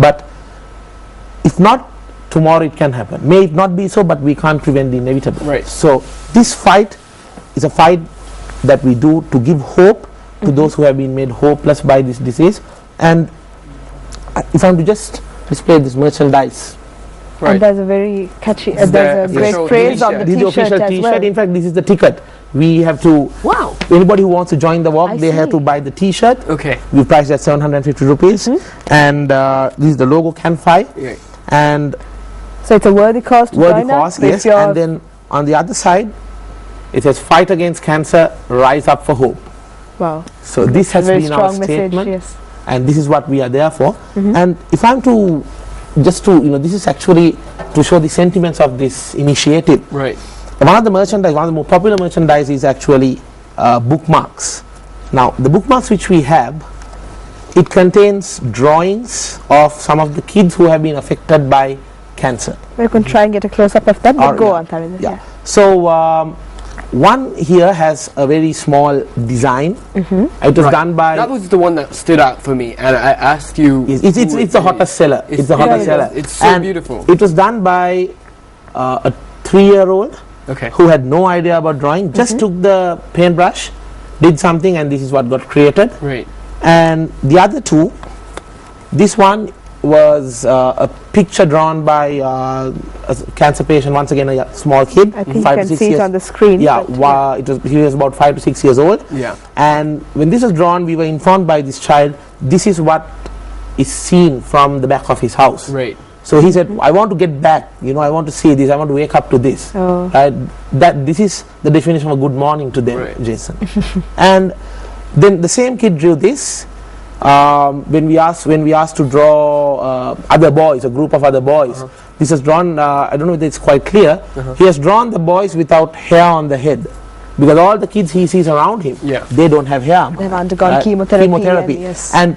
But if not, tomorrow it can happen. May it not be so, but we can't prevent the inevitable. Right. So this fight is a fight that we do to give hope to those who have been made hopeless by this disease. And if I'm to just display this merchandise. Right. And there's a very catchy, there's a great praise on the T-shirt. This is the official T-shirt. Well. In fact, this is the ticket. We have to. Wow. Anybody who wants to join the walk, they have to buy the T-shirt. Okay. We priced at 750 rupees, and this is the logo CanFi. Right. And so it's a worthy cause to worthy join cause, us. yes. And then on the other side, it says "Fight against cancer, rise up for hope." Wow. So this has been our statement, message, yes. and this is what we are there for. And if I'm to just to this is actually to show the sentiments of this initiative. Right. One of the merchandise, one of the more popular merchandise is actually bookmarks. Now, the bookmarks which we have, it contains drawings of some of the kids who have been affected by cancer. We can try and get a close-up of that, but go on, Tarinder. Yeah. So, one here has a very small design. It was done by... That was the one that stood out for me, and I asked you... It's the hottest seller. It's the hottest seller. It's so beautiful. It was done by a 3-year-old who had no idea about drawing, just took the paintbrush, did something, and this is what got created. Right. And the other two, this one was a picture drawn by a cancer patient, once again a small kid. I think 5 to 6 years. See it on the screen. Yeah, he was about 5 to 6 years old. Yeah. And when this was drawn, we were informed by this child, this is what is seen from the back of his house. Right. So he said, I want to get back, I want to see this, I want to wake up to this. This is the definition of a good morning to them, Jason. And then the same kid drew this. When we asked to draw other boys, a group of other boys, this is drawn, I don't know if it's quite clear, he has drawn the boys without hair on the head, because all the kids he sees around him, they don't have hair. They've undergone chemotherapy. And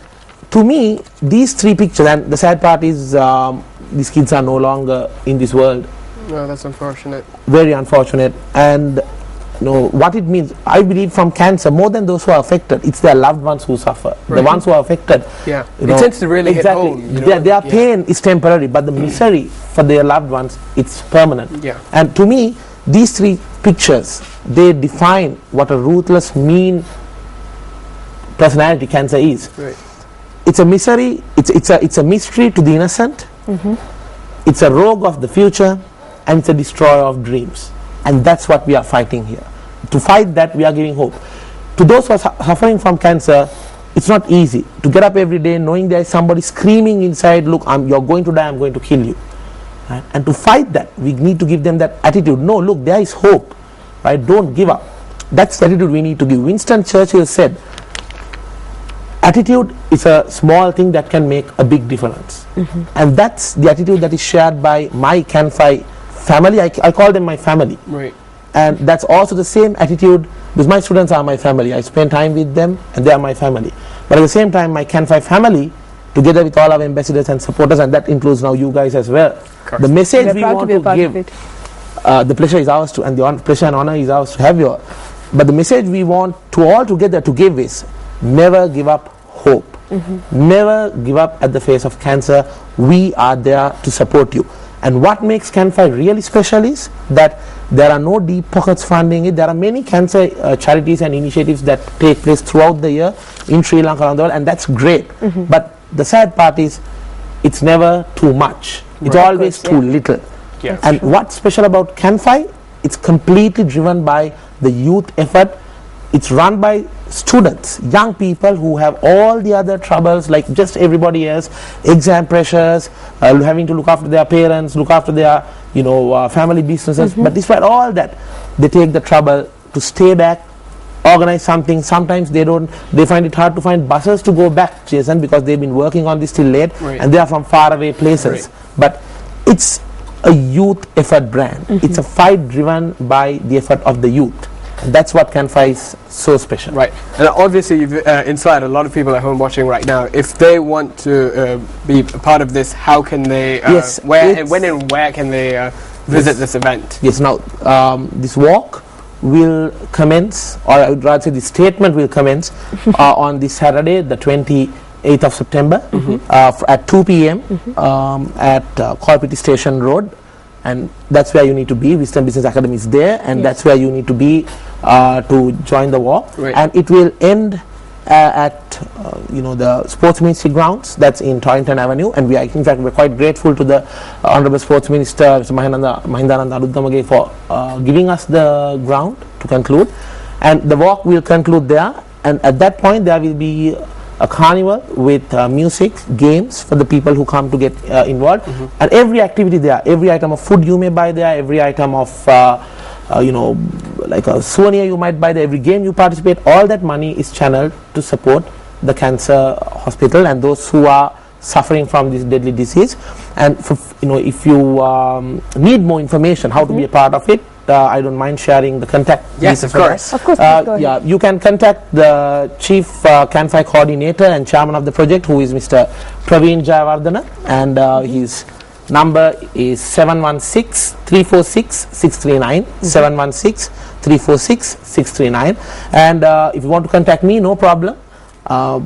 to me, these 3 pictures, and the sad part is these kids are no longer in this world. No, that's unfortunate. Very unfortunate. And what it means, I believe from cancer, more than those who are affected, it's their loved ones who suffer. The ones who are affected. Yeah, it tends to really hit home. Their pain is temporary, but the misery for their loved ones, it's permanent. Yeah. And to me, these 3 pictures, they define what a ruthless, mean personality cancer is. Right. It's a misery, it's a mystery to the innocent, it's a rogue of the future, and it's a destroyer of dreams. And that's what we are fighting here. To fight that, we are giving hope. To those who are suffering from cancer, it's not easy to get up every day knowing there is somebody screaming inside, look, you're going to die, I'm going to kill you. Right? And to fight that, we need to give them that attitude. No, look, there is hope. Right? Don't give up. That's the attitude we need to give. Winston Churchill said, attitude is a small thing that can make a big difference. And that's the attitude that is shared by my CanFi family. I call them my family. Right. And that's also the same attitude, because my students are my family. I spend time with them and they are my family. But at the same time, my CanFi family, together with all our ambassadors and supporters, and that includes now you guys as well, the message we want to give, the pleasure is ours to, and the pleasure and honor is ours to have you all. But the message we want to all together to give is, never give up hope. Never give up at the face of cancer. We are there to support you. And what makes CanFi really special is that there are no deep pockets funding it. There are many cancer charities and initiatives that take place throughout the year in Sri Lanka, around the world, and that's great. But the sad part is, it's never too much. It's always too little. And what's special about CanFi? It's completely driven by the youth effort. It's run by students, young people who have all the other troubles like just everybody else, exam pressures, having to look after their parents, look after their family businesses. But despite all that, they take the trouble to stay back, organize something. Sometimes they find it hard to find buses to go back, Jason, because they've been working on this till late, and they are from far away places. But it's a youth effort brand. It's a fight driven by the effort of the youth. And that's what CanFi is so special. Right. And obviously you've inspired a lot of people at home watching right now. If they want to be a part of this, how can they, when and where can they visit this event? Yes, now this walk will commence, or I would rather say the statement will commence on this Saturday, the 28th 8th of September at 2 p.m. At Corpity Station Road, and that's where you need to be. Wisdom Business Academy is there, and that's where you need to be to join the walk. Right. And it will end at the Sports Ministry grounds. That's in Torrington Avenue, and in fact we're quite grateful to the Honourable Sports Minister Mr. Mahindananda Aduddamage for giving us the ground to conclude. And the walk will conclude there, and at that point there will be a carnival with music, games for the people who come to get involved, and every activity there, every item of food you may buy there, every item of like a souvenir you might buy there, every game you participate, all that money is channeled to support the cancer hospital and those who are suffering from this deadly disease. And if you need more information how to be a part of it, I don't mind sharing the contact. Yes, of course. Of course, yeah, you can contact the Chief CanFi Coordinator and Chairman of the project, who is Mr. Praveen Jayawardena, and his number is 716-346-639, 716-346-639. And if you want to contact me, no problem. I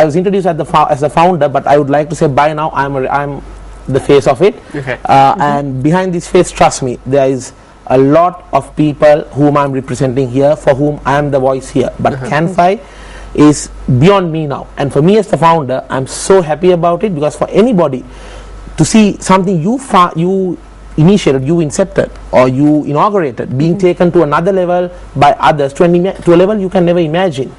was introduced as the founder, but I would like to say by now I'm the face of it. Okay. And behind this face, trust me, there is a lot of people whom I'm representing here, for whom I am the voice here. But CanFi is beyond me now. And for me as the founder, I'm so happy about it, because for anybody to see something you initiated, you incepted, or you inaugurated, being taken to another level by others, to a level you can never imagine,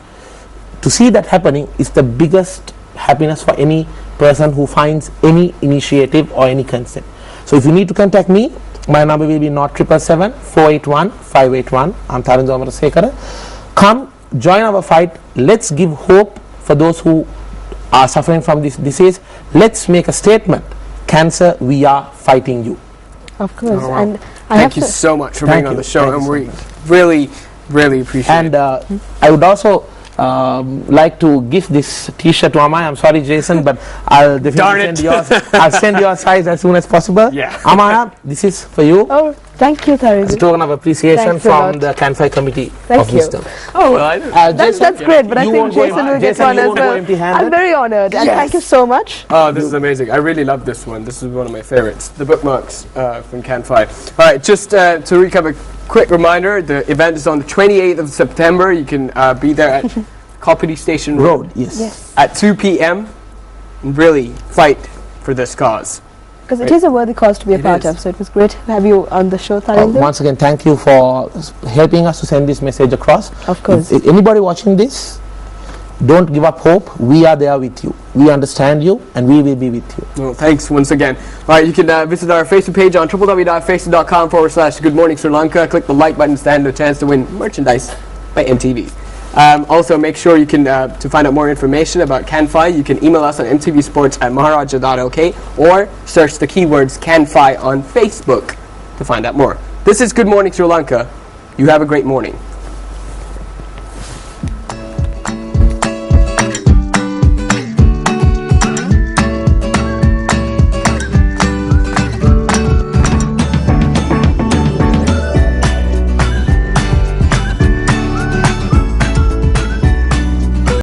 to see that happening is the biggest happiness for any person who finds any initiative or any concept. So if you need to contact me, my number will be 0777-481-581. I'm Tharun Somarasekara. Come, join our fight. Let's give hope for those who are suffering from this disease. Let's make a statement. Cancer, we are fighting you. Of course. Oh, wow. And thank you so much for being on the show, and we really appreciate it. And I would also like to give this t-shirt to Amaya. I'm sorry, Jason, but I'll definitely send your size as soon as possible. Yeah. Amaya, this is for you. Oh, thank you, Tharun. As a token of appreciation from the CanFi Committee of Wisdom. Oh, well, that's great, but I think Jason will get one as well. I'm very honored, and thank you so much. Oh, this is amazing. I really love this one. This is one of my favorites, the bookmarks from CanFi. All right, just to recap a quick reminder, the event is on the 28th of September. You can be there at Corpity Station Road. Yes. At 2 p.m. and really fight for this cause. Because it is a worthy cause to be a part of, so it was great to have you on the show, Tharun. Once again, thank you for helping us to send this message across. Of course. If anybody watching this, don't give up hope. We are there with you. We understand you, and we will be with you. Well, thanks once again. All right, you can visit our Facebook page on www.facebook.com/Good Morning Sri Lanka. Click the like button to stand a chance to win merchandise by MTV. Also, make sure you can, to find out more information about CanFi, you can email us on mtvsports@maharaja.lk or search the keywords CanFi on Facebook to find out more. This is Good Morning Sri Lanka. You have a great morning.